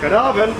Caernarfon.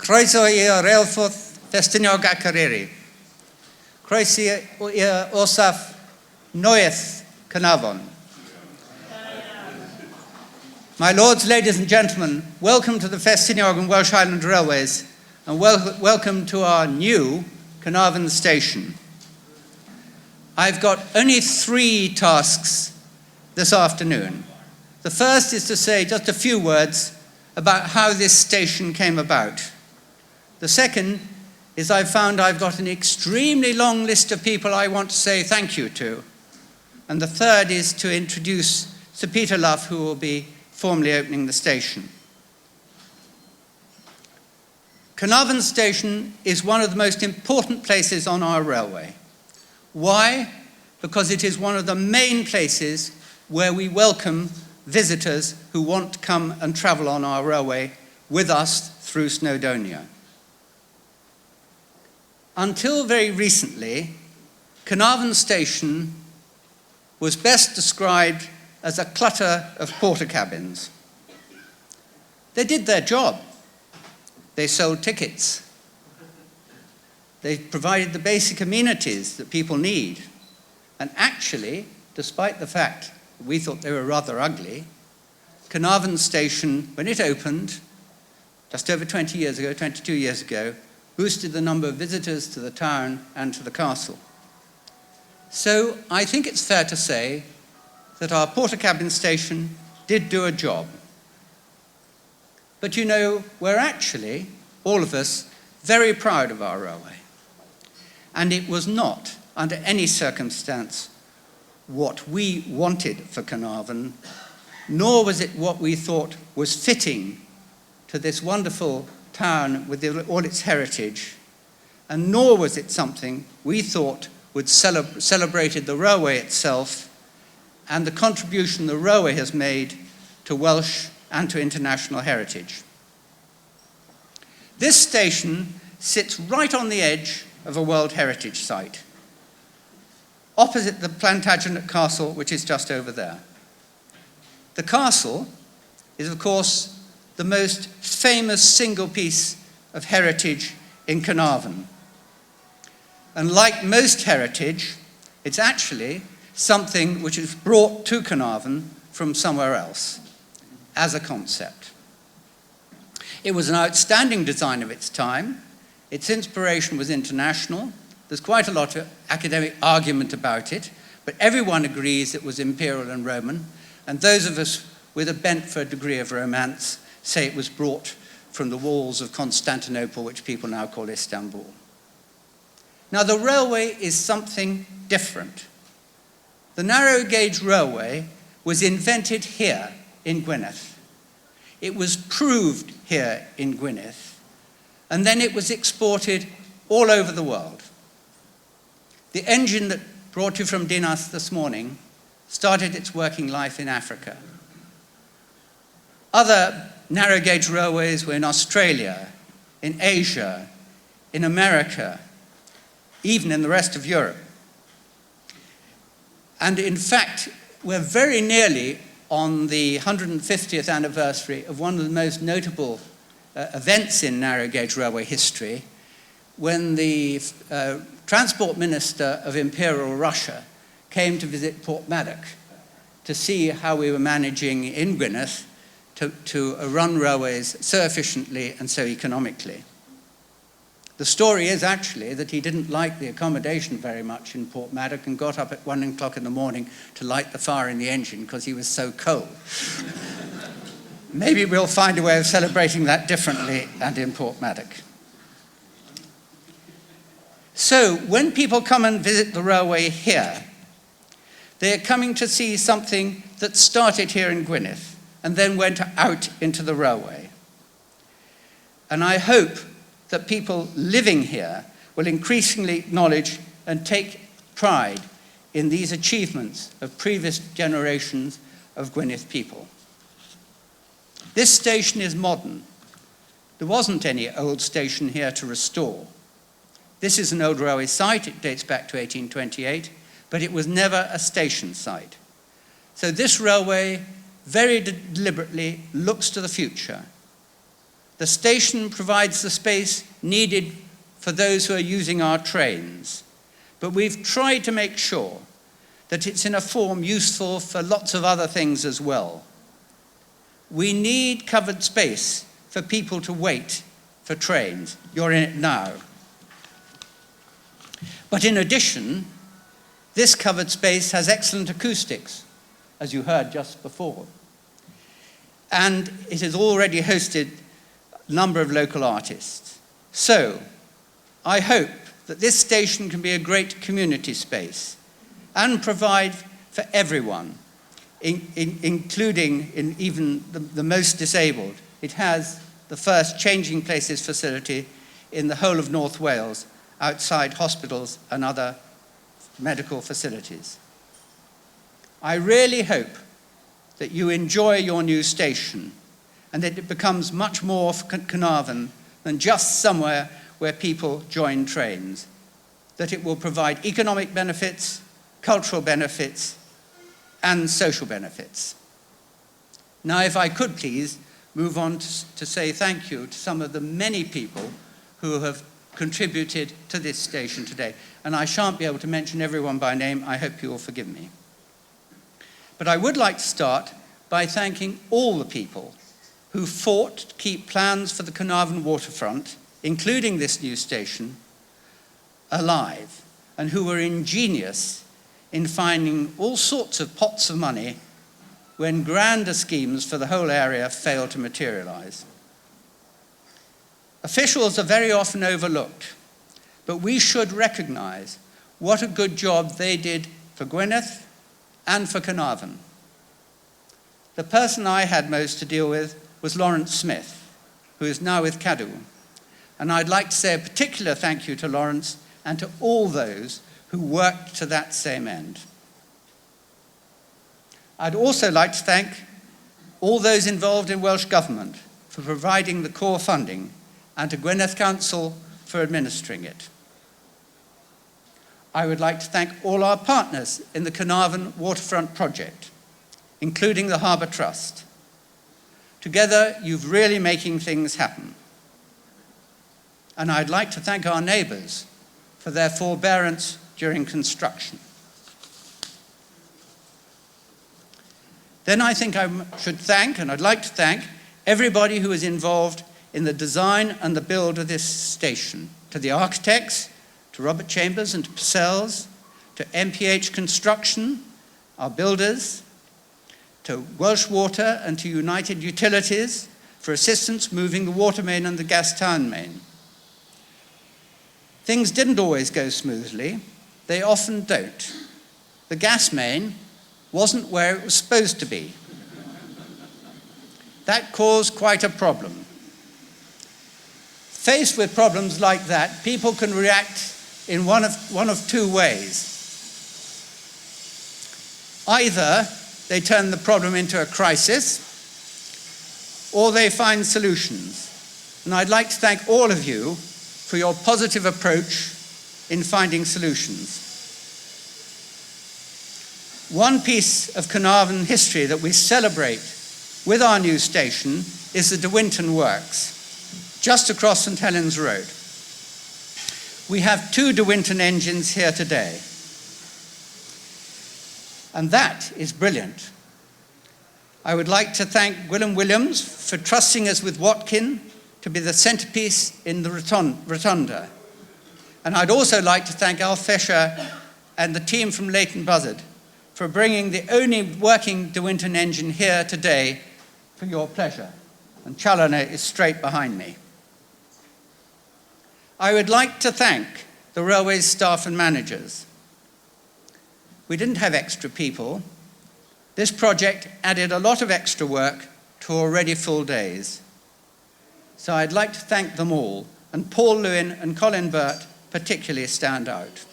Croeso i'r reilffordd Ffestiniog ac Eryri. Croeso i'r orsaf Noeth Caernarfon. My lords, ladies and gentlemen, welcome to the Festiniog and Welsh Highland Railways and welcome to our new Caernarfon station. I've got only 3 tasks this afternoon. The first is to say just a few words about how this station came about. The second is I've found I've got an extremely long list of people I want to say thank you to. And the third is to introduce Sir Peter Luff, who will be formally opening the station. Caernarfon Station is one of the most important places on our railway. Why? Because it is one of the main places where we welcome visitors who want to come and travel on our railway with us through Snowdonia. Until very recently, Caernarfon Station was best described as a clutter of porter cabins. They did their job. They sold tickets. They provided the basic amenities that people need. And actually, despite the fact that we thought they were rather ugly, Caernarfon Station, when it opened, just over 20 years ago, 22 years ago, boosted the number of visitors to the town and to the castle. So I think it's fair to say that our porter cabin station did do a job. But you know, we're actually, all of us, very proud of our railway. And it was not, under any circumstance, what we wanted for Caernarfon, nor was it what we thought was fitting to this wonderful town with all its heritage, and nor was it something we thought would celebrated the railway itself and the contribution the railway has made to Welsh and to international heritage. This station sits right on the edge of a World Heritage Site, opposite the Plantagenet Castle, which is just over there. The castle is, of course, the most famous single piece of heritage in Caernarfon. And like most heritage, it's actually something which is brought to Caernarfon from somewhere else as a concept. It was an outstanding design of its time. Its inspiration was international. There's quite a lot of academic argument about it, but everyone agrees it was imperial and Roman, and those of us with a bent for a degree of romance say it was brought from the walls of Constantinople, which people now call Istanbul. Now, the railway is something different. The narrow gauge railway was invented here in Gwynedd. It was proved here in Gwynedd, and then it was exported all over the world. The engine that brought you from Dinas this morning started its working life in Africa. Other narrow gauge railways were in Australia, in Asia, in America, even in the rest of Europe. And in fact, we're very nearly on the 150th anniversary of one of the most notable events in narrow gauge railway history, when the transport minister of Imperial Russia came to visit Portmaddock to see how we were managing in Gwynedd to run railways so efficiently and so economically. The story is actually that he didn't like the accommodation very much in Portmaddock and got up at 1 o'clock in the morning to light the fire in the engine because he was so cold. Maybe we'll find a way of celebrating that differently and in Portmaddock. So when people come and visit the railway here, they're coming to see something that started here in Gwynedd and then went out into the railway. And I hope that people living here will increasingly acknowledge and take pride in these achievements of previous generations of Gwynedd people. This station is modern. There wasn't any old station here to restore. This is an old railway site. It dates back to 1828, but it was never a station site. So this railway very deliberately looks to the future. The station provides the space needed for those who are using our trains, but we've tried to make sure that it's in a form useful for lots of other things as well. We need covered space for people to wait for trains. You're in it now. But in addition, this covered space has excellent acoustics, as you heard just before. And it has already hosted a number of local artists. So, I hope that this station can be a great community space and provide for everyone, including in even the most disabled. It has the first changing places facility in the whole of North Wales, outside hospitals and other medical facilities. I really hope that you enjoy your new station and that it becomes much more for Caernarfon than just somewhere where people join trains, that it will provide economic benefits, cultural benefits, and social benefits. Now, if I could please move on to say thank you to some of the many people who have contributed to this station today. And I shan't be able to mention everyone by name. I hope you will forgive me. But I would like to start by thanking all the people who fought to keep plans for the Caernarfon waterfront, including this new station, alive, and who were ingenious in finding all sorts of pots of money when grander schemes for the whole area failed to materialize. Officials are very often overlooked, but we should recognize what a good job they did for Gwynedd and for Caernarfon. The person I had most to deal with was Lawrence Smith, who is now with Cadw. And I'd like to say a particular thank you to Lawrence and to all those who worked to that same end. I'd also like to thank all those involved in Welsh Government for providing the core funding and to Gwynedd Council for administering it. I would like to thank all our partners in the Caernarfon waterfront project, including the Harbour Trust. Together, you've really making things happen. And I'd like to thank our neighbours for their forbearance during construction. Then I think I should thank, and I'd like to thank, everybody who was involved in the design and the build of this station, to the architects, to Robert Chambers and to Purcell's, to MPH Construction, our builders, to Welsh Water and to United Utilities for assistance moving the water main and the gas town main. Things didn't always go smoothly. They often don't. The gas main wasn't where it was supposed to be. That caused quite a problem. Faced with problems like that, people can react in one of two ways. Either they turn the problem into a crisis, or they find solutions. And I'd like to thank all of you for your positive approach in finding solutions. One piece of Caernarfon history that we celebrate with our new station is the De Winton Works, just across St Helens Road. We have 2 De Winton engines here today, and that is brilliant. I would like to thank Gwilym Williams for trusting us with Watkin to be the centrepiece in the rotunda. And I'd also like to thank F&WHR and the team from Leighton Buzzard for bringing the only working De Winton engine here today for your pleasure. And Challoner is straight behind me. I would like to thank the railway's staff and managers. We didn't have extra people. This project added a lot of extra work to already full days. So I'd like to thank them all, and Paul Lewin and Colin Burt particularly stand out.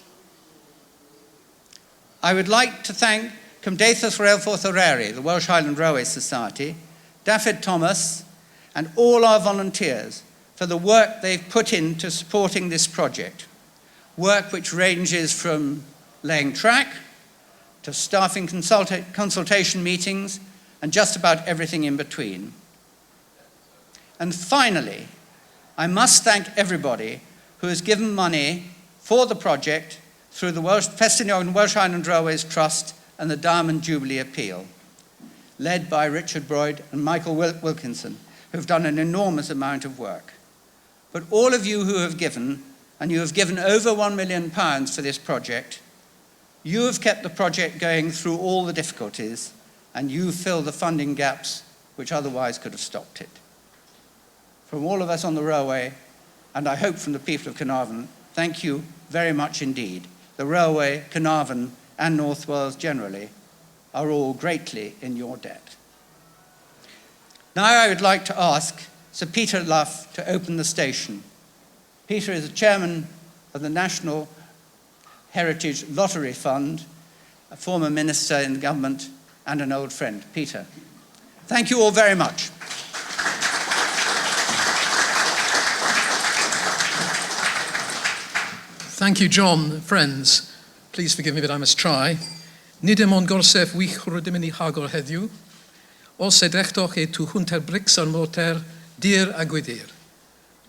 I would like to thank Cymdeithas Rheilffordd Eryri, the Welsh Highland Railway Society, Daffyd Thomas, and all our volunteers for the work they've put into supporting this project. Work which ranges from laying track to staffing consultation meetings and just about everything in between. And finally, I must thank everybody who has given money for the project through the F&WHR and Welsh Highland Railways Trust and the Diamond Jubilee Appeal, led by Richard Broyd and Michael Wilkinson, who've done an enormous amount of work. But all of you who have given, and you have given over £1 million for this project, you have kept the project going through all the difficulties, and you fill the funding gaps which otherwise could have stopped it. From all of us on the railway, and I hope from the people of Caernarfon, thank you very much indeed. The railway, Caernarfon, and North Wales generally are all greatly in your debt. Now I would like to ask Sir Peter Luff to open the station. Peter is the chairman of the National Heritage Lottery Fund, a former minister in the government and an old friend. Peter, thank you all very much. Thank you, John. Friends, please forgive me, but I must try. Nid ym ond gorsef wych rydym yn ei hagor heddiw, os edrychtoch e tu hwnter brics ar morter, dir a gwydir.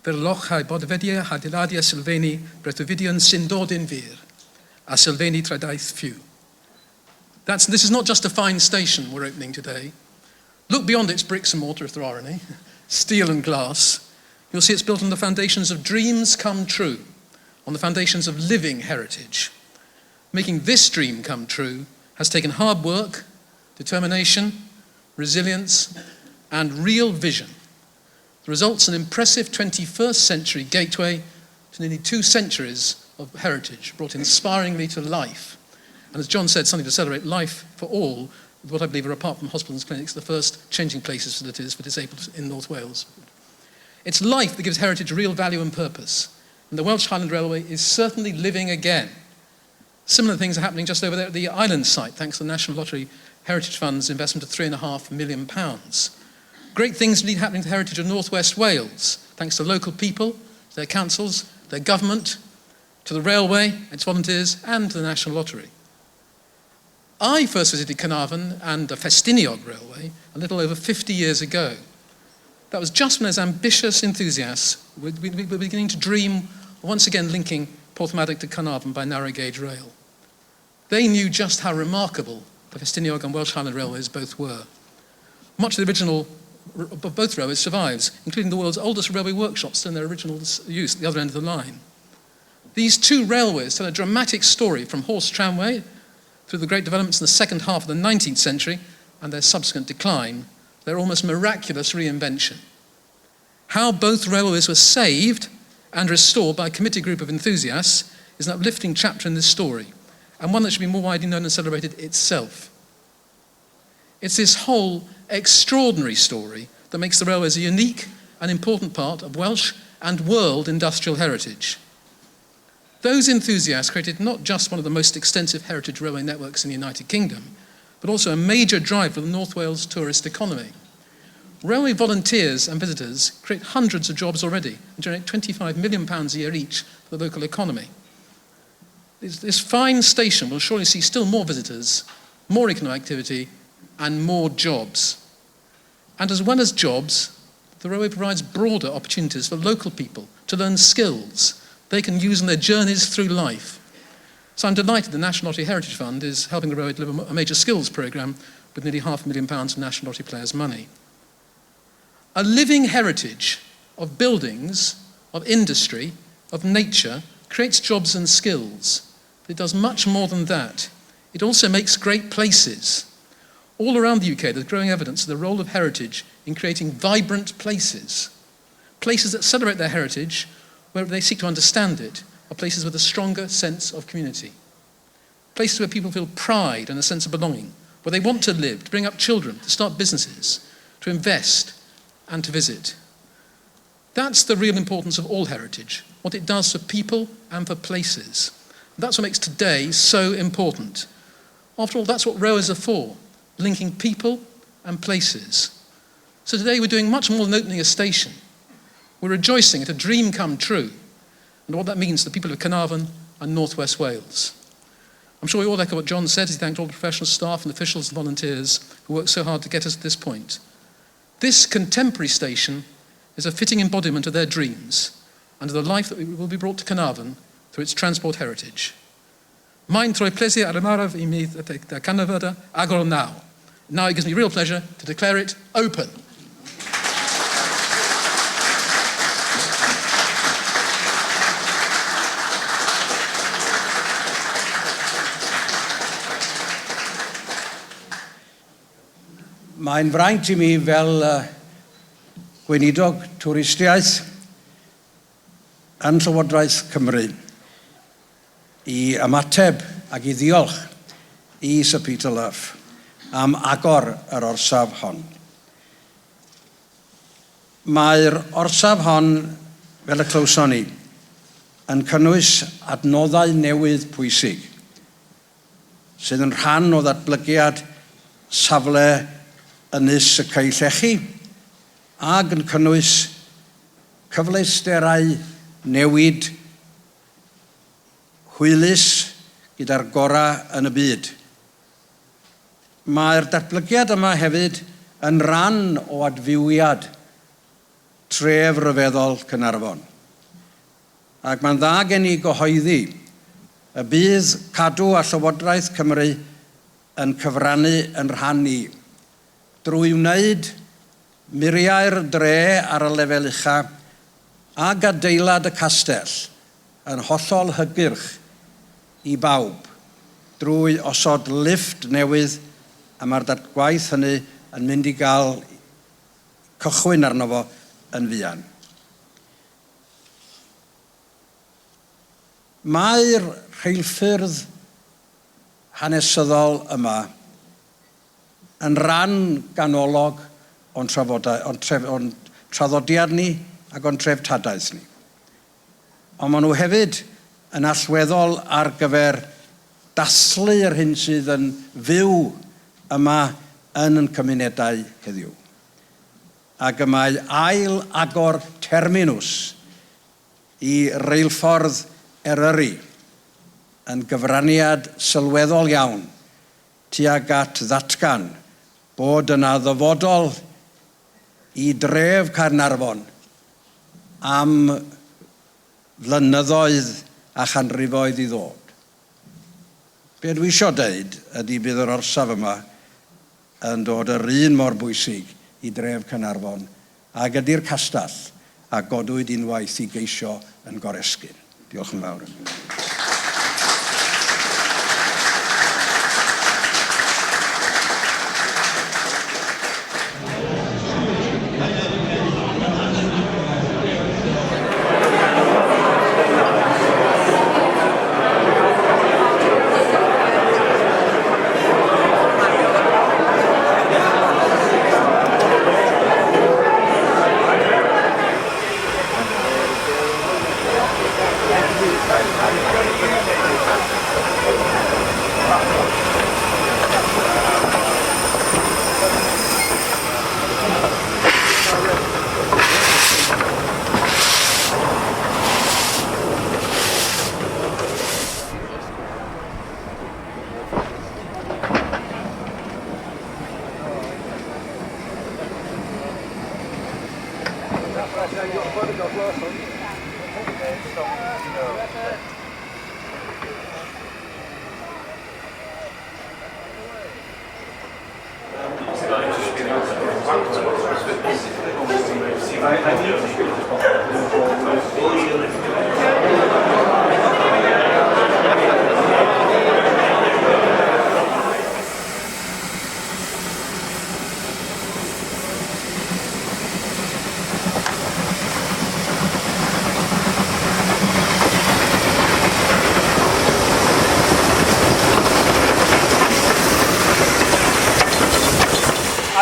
Fer loch hai bodfedia adeiladi a sylfeni bretofidion sy'n dod in fyr, a sylfeni tradaeth few. This is not just a fine station we're opening today. Look beyond its bricks and mortar, if there are any, steel and glass. You'll see it's built on the foundations of dreams come true, on the foundations of living heritage. Making this dream come true has taken hard work, determination, resilience, and real vision. The result's an impressive 21st century gateway to nearly 2 centuries of heritage, brought inspiringly to life. And as John said, something to celebrate life for all, with what I believe are, apart from hospitals and clinics, the first changing places facilities for disabled in North Wales. It's life that gives heritage real value and purpose. And the Welsh Highland Railway is certainly living again. Similar things are happening just over there at the island site, thanks to the National Lottery Heritage Fund's investment of £3.5 million. Great things indeed happening to the heritage of North West Wales, thanks to local people, to their councils, their government, to the railway, its volunteers, and to the National Lottery. I first visited Caernarfon and the Festiniog Railway a little over 50 years ago. That was just when, as ambitious enthusiasts, we were beginning to dream of once again linking Porthmadog to Caernarfon by narrow gauge rail. They knew just how remarkable the Festiniog and Welsh Highland Railways both were. Much of the original of both railways survives, including the world's oldest railway workshops still in their original use at the other end of the line. These 2 railways tell a dramatic story from horse tramway through the great developments in the second half of the 19th century and their subsequent decline, their almost miraculous reinvention. How both railways were saved and restored by a committed group of enthusiasts is an uplifting chapter in this story, and one that should be more widely known and celebrated itself. It's this whole extraordinary story that makes the railways a unique and important part of Welsh and world industrial heritage. Those enthusiasts created not just one of the most extensive heritage railway networks in the United Kingdom, but also a major drive for the North Wales tourist economy. Railway volunteers and visitors create hundreds of jobs already and generate £25 million a year each for the local economy. This fine station will surely see still more visitors more economic activity, and more jobs. And as well as jobs, the railway provides broader opportunities for local people to learn skills they can use in their journeys through life. So I'm delighted the National Lottery Heritage Fund is helping the railway deliver a major skills programme with nearly £500,000 of National Lottery players' money. A living heritage of buildings, of industry, of nature creates jobs and skills. But it does much more than that. It also makes great places. All around the UK, there's growing evidence of the role of heritage in creating vibrant places. Places that celebrate their heritage, where they seek to understand it, are places with a stronger sense of community. Places where people feel pride and a sense of belonging, where they want to live, to bring up children, to start businesses, to invest, and to visit. That's the real importance of all heritage, what it does for people and for places. That's what makes today so important. After all, that's what rowers are for, linking people and places. So today we're doing much more than opening a station. We're rejoicing at a dream come true, and what that means to the people of Caernarfon and North West Wales. I'm sure we all echo what John said as he thanked all the professional staff and officials and volunteers who worked so hard to get us to this point. This contemporary station is a fitting embodiment of their dreams and of the life that will be brought to Caernarfon through its transport heritage. Mae'n troi pleasure ar ymarfer I mi the Caernarfon agor now. Now it gives me real pleasure to declare it open. Mae'n fraint I mi fel gweinidog twristiaeth yn Llywodraeth Cymru I ymateb ac I ddiolch I Sir Peter Luff am agor yr orsaf hon. Mae'r orsaf hon, fel y clywson ni, yn cynnwys adnoddau newydd pwysig sydd yn rhan o ddatblygiad safle ynys y Cei Llechi ac yn cynnwys cyfleusterau newid hwylus gyda'r gorau yn y byd. Mae'r datblygiad yma hefyd yn ran o adfywiad tref ryfeddol Caernarfon. Ac mae'n dda gen I gyhoeddi y bydd cadw a Llywodraeth Cymru yn cyfrannu yn rhan ni drwy wneud muriau'r dre ar y lefel ucha a adeilad y castell yn hollol hygyrch I bawb drwy osod lifft newydd a mae'r gwaith hynny yn mynd I gael cychwyn arno fo yn fuan. Mae'r rheilffyrdd hanesyddol yma yn ran ganolog o'n traddodiad ni ac o'n treftadaeth ni. Ond maen nhw hefyd yn allweddol ar gyfer dathlu yr hyn sydd yn fyw yma yn ein cymunedau heddiw. Ac y mae ail agor terminws I reilffordd Eryri yn gyfraniad sylweddol iawn tuag at ddatgan bod yna ddyfodol I dref Caernarfon am flynyddoedd a chanrifoedd I ddod. Be dwi eisiau dweud ydy bydd yr orsaf yma yn dod yr un mor bwysig I dref Caernarfon ac ydy'r castell a godwyd unwaith I geisio yn goresgyn. Diolch yn fawr. I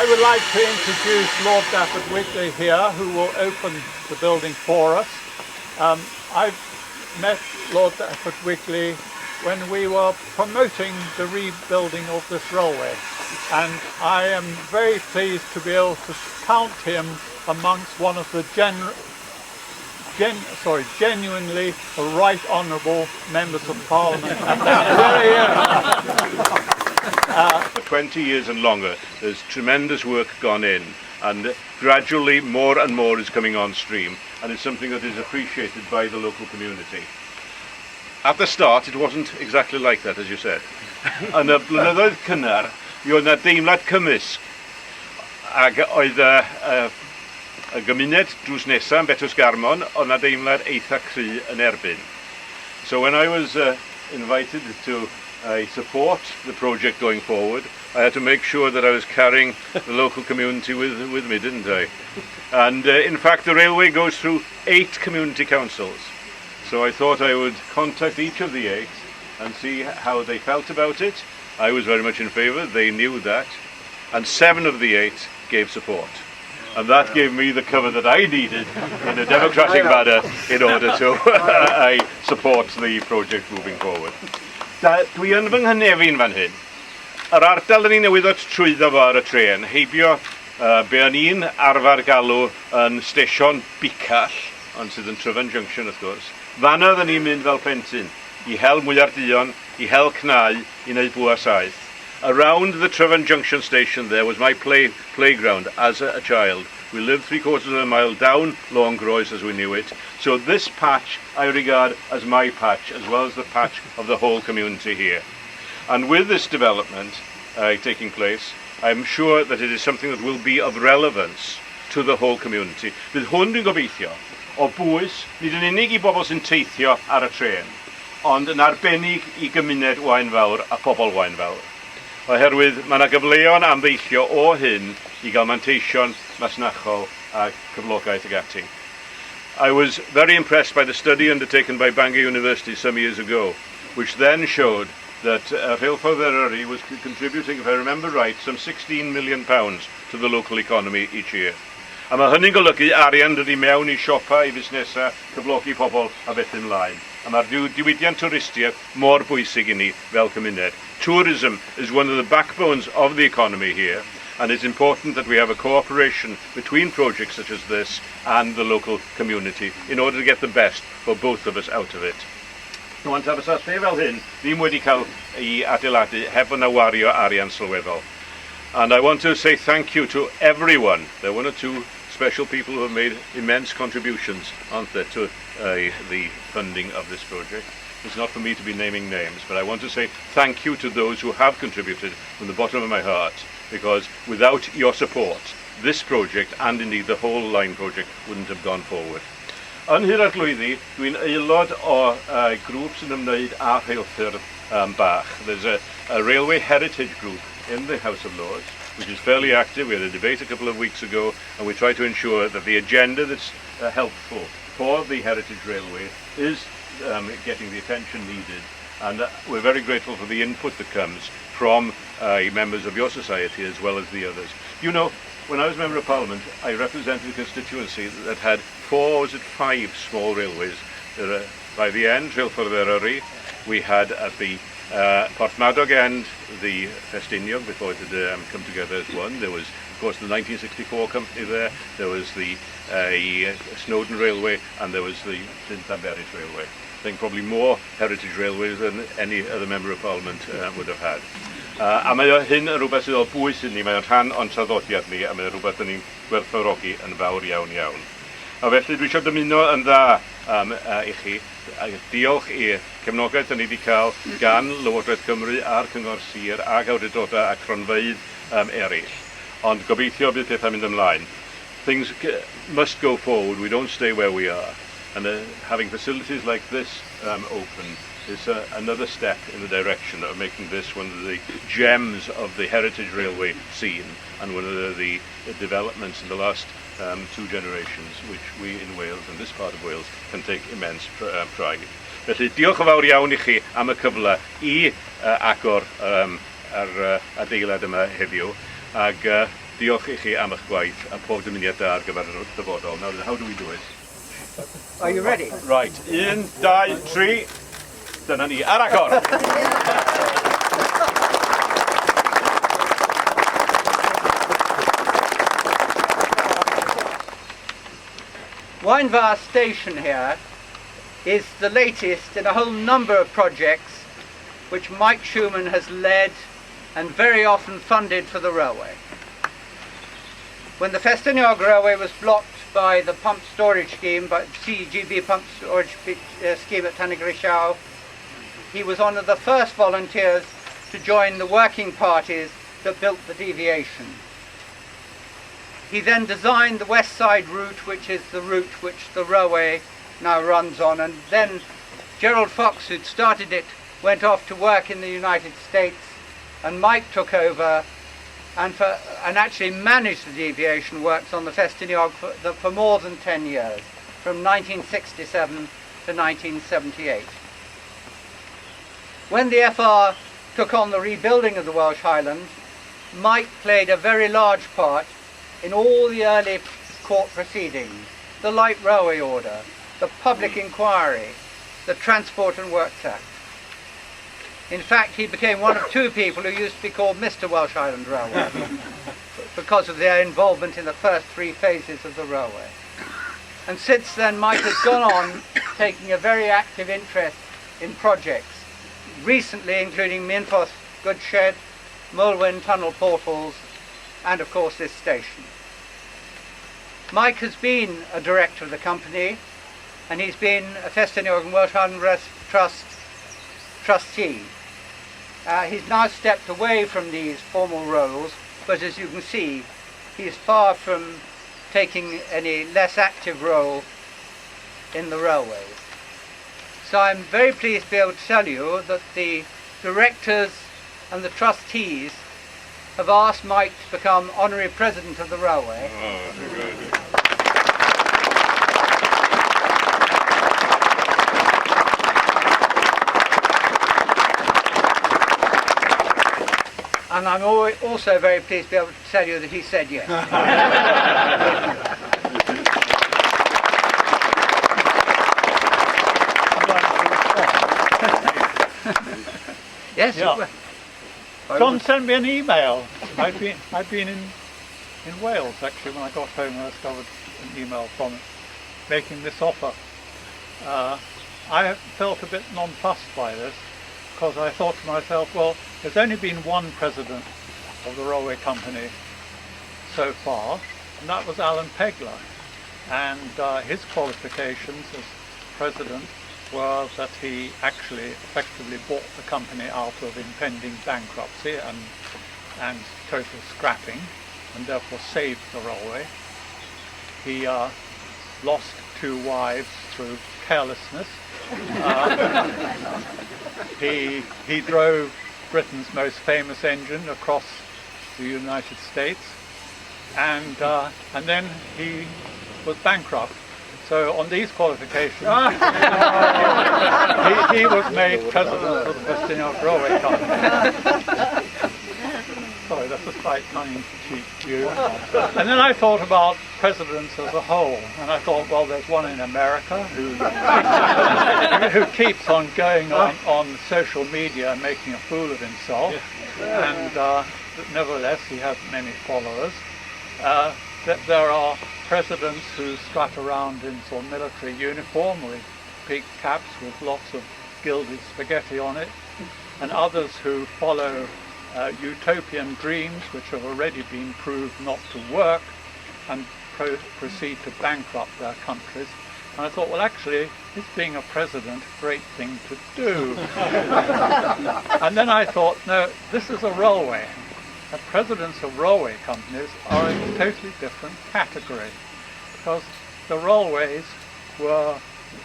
would like to introduce Lord F&WHR here, who will open the building for us. I've met Lord F&WHR when we were promoting the rebuilding of this railway, and I am very pleased to be able to count him amongst one of the genuinely right honourable members of Parliament at that very end. For 20 years and longer, there's tremendous work gone in, and gradually more and more is coming on stream, and it's something that is appreciated by the local community. At the start, it wasn't exactly like that, as you said. Yn y blynyddoedd cynnar, mi oedd 'na deimlad cymysg, ac oedd y gymuned drws nesaf yn Betws Garmon, oedd 'na deimlad eitha cry yn erbyn. So when I was invited to support the project going forward, I had to make sure that I was carrying the local community with me, didn't I? And in fact, the railway goes through 8 community councils. So I thought I would contact each of the 8 and see how they felt about it. I was very much in favour, they knew that, and 7 of the 8 gave support. And that gave me the cover that I needed in a democratic manner in order to support the project moving forward. Dwi yn fy nghynefu'n fan hyn. Yr ardal ni newydd ddod trwyddo fo ar y tren, heibio be o'n i'n arfer galw yn stesion Bicall, ond sydd yn Tryfan Junction wrth gwrs. Fanna oedden ni'n mynd fel plentyn, i hel Mwyar Duon, i hel Cnau, i wneud bwa saeth. Around the Tryfan Junction station there was my playground as a child. We lived 3/4 of a mile down Longroes as we knew it. So this patch I regard as my patch, as well as the patch of the whole community here. And with this development taking place, I'm sure that it is something that will be of relevance to the whole community. Bydd hwn dwi'n gobeithio o bwys, nid yn unig I bobl sy'n teithio ar y tren, ond yn arbennig I gymuned Waunfawr a pobl Waunfawr. Oherwydd mae yna gyfleon amddeillio o hyn I gael manteision masnachol a cyflogaeth ag ati. I was very impressed by the study undertaken by Bangor University some years ago, which then showed that Rheilffordd Eryri was contributing, if I remember right, some £16 million to the local economy each year. A mae hynny'n golygu arian dod I mewn I siopa, I fusnesau, cyflogi pobl a beth ymlaen. A mae'r diwydiant twristiaeth mor bwysig I ni fel cymuned. Tourism is one of the backbones of the economy here, and it's important that we have a cooperation between projects such as this and the local community in order to get the best for both of us out of it. Rwan, ta fysa lle fel hyn ddim wedi cael I adeiladu heb yna wario arian sylweddol. And I want to say thank you to everyone. There are 1 or 2 special people who have made immense contributions, aren't there, to the funding of this project. It's not for me to be naming names, but I want to say thank you to those who have contributed from the bottom of my heart, because without your support, this project, and indeed the whole line project, wouldn't have gone forward. Yn Hir Arglwyddi, dwi'n aelod o grŵp sy'n ymwneud â rheilffyrdd bach. There's a railway heritage group in the House of Lords, which is fairly active. We had a debate a couple of weeks ago, and we try to ensure that the agenda that's helpful for the heritage railway is getting the attention needed, and we're very grateful for the input that comes from members of your society as well as the others. You know, when I was Member of Parliament, I represented a constituency that had 5 small railways. By the end, Rheilffordd Eryri, we had at the Porthmadog end the Festiniog before it had come together as one. There was, of course, the 1964 company there. There was the Snowdon Railway, and there was the Llyn-Llanberis Railway. I think probably more heritage railways than any other Member of Parliament would have had. A mae hyn yn rhywbeth sydd o bwys I ni, mae o'n rhan o'n traddodiad ni, a mae o'n rhywbeth yn ni'n gwerthfawrogi yn fawr iawn iawn. A felly dwi eisiau dymuno yn dda i chi. Diolch i'r cefnogaeth da ni wedi cael gan Lywodraeth Cymru a'r Cyngor Sir ag awdurdodau a cronfeydd eraill. Ond gobeithio bydd pethau mynd ymlaen. Things must go forward, we don't stay where we are. And having facilities like this open is another step in the direction of making this one of the gems of the heritage railway scene and one of the developments in the last 2 generations which we in Wales and this part of Wales can take immense pride. Felly diolch yn fawr iawn i chi am y cyfle i agor yr adeilad yma heddiw ag diolch i chi am eich gwaith a pob dymuniad da ar gyfer y dyfodol. Now, how do we do it? Are you ready? Right, 1, 2, 3. Dyna ni, ar agor! Waunfawr station here is the latest in a whole number of projects which Mike Schumann has led and very often funded for the railway. When the F&WHR railway was blocked by the pump storage scheme, by the CGB pump storage scheme at Caernarfon, he was one of the first volunteers to join the working parties that built the deviation. He then designed the west side route, which is the route which the railway now runs on, and then Gerald Fox, who'd started it, went off to work in the United States, and Mike took over and actually managed the deviation works on the F&WHR for more than 10 years, from 1967 to 1978. When the FR took on the rebuilding of the Welsh Highlands, Mike played a very large part in all the early court proceedings, the Light Railway Order, the public inquiry, the Transport and Works Act. In fact, he became one of 2 people who used to be called Mr. Welsh Highland Railway because of their involvement in the first 3 phases of the railway. And since then, Mike has gone on taking a very active interest in projects, recently including Minfos Goodshed, Mulwyn Tunnel Portals, and of course this station. Mike has been a director of the company, and he's been a F&WHR and Welsh Highland Trust trustee. He's now stepped away from these formal roles, but as you can see, he's far from taking any less active role in the railways. So I'm very pleased to be able to tell you that the directors and the trustees have asked Mike to become honorary president of the railway. Oh, very good. And I'm also very pleased to be able to tell you that he said yes. Yes. Yeah. John sent me an email. I'd been in Wales actually when I got home, and I discovered an email from it making this offer. I felt a bit nonplussed by this because I thought to myself, well, there's only been one president of the railway company so far, and that was Alan Pegler. And his qualifications as president were that he actually effectively bought the company out of impending bankruptcy and total scrapping, and therefore saved the railway. He lost 2 wives through carelessness. He drove Britain's most famous engine across the United States, and then he was bankrupt. So on these qualifications, he was made president of the F&WHR Railway Company. Sorry, that's a slight tongue-in-cheek view. And then I thought about presidents as a whole, and I thought, well, there's one in America who keeps on going on social media and making a fool of himself, and nevertheless he has many followers. There are presidents who strut around in sort of military uniform with peaked caps with lots of gilded spaghetti on it, and others who follow utopian dreams which have already been proved not to work, and proceed to bankrupt their countries. And I thought, well, actually, is being a president a great thing to do? And then I thought, no, this is a railway. The presidents of railway companies are a totally different category, because the railways were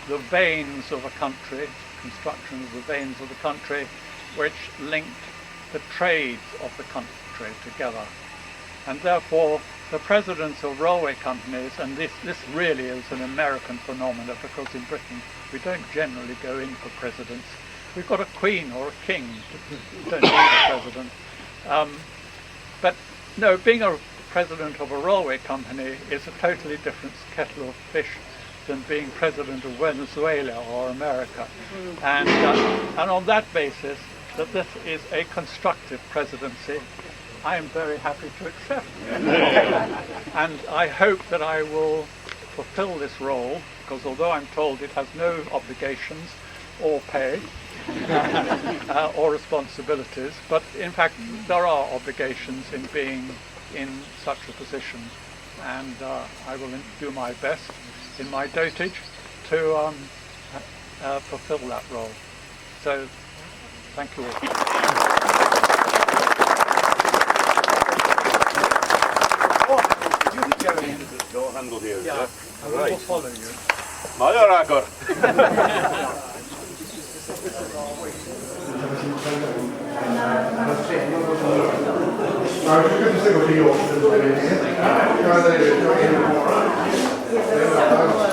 the veins of a country, construction of the veins of the country, which linked the trades of the country together. And therefore, the presidents of railway companies, and this really is an American phenomenon, because in Britain we don't generally go in for presidents. We've got a queen or a king, we don't need a president. But no, being a president of a railway company is a totally different kettle of fish than being president of Venezuela or America. And on that basis, that this is a constructive presidency, I am very happy to accept. And I hope that I will fulfill this role, because although I'm told it has no obligations or pay or responsibilities, but in fact there are obligations in being in such a position, and I will do my best in my dotage to fulfill that role. So thank you all. Door handle here, Yeah, is I will follow you. Mae o'r agor. Yes,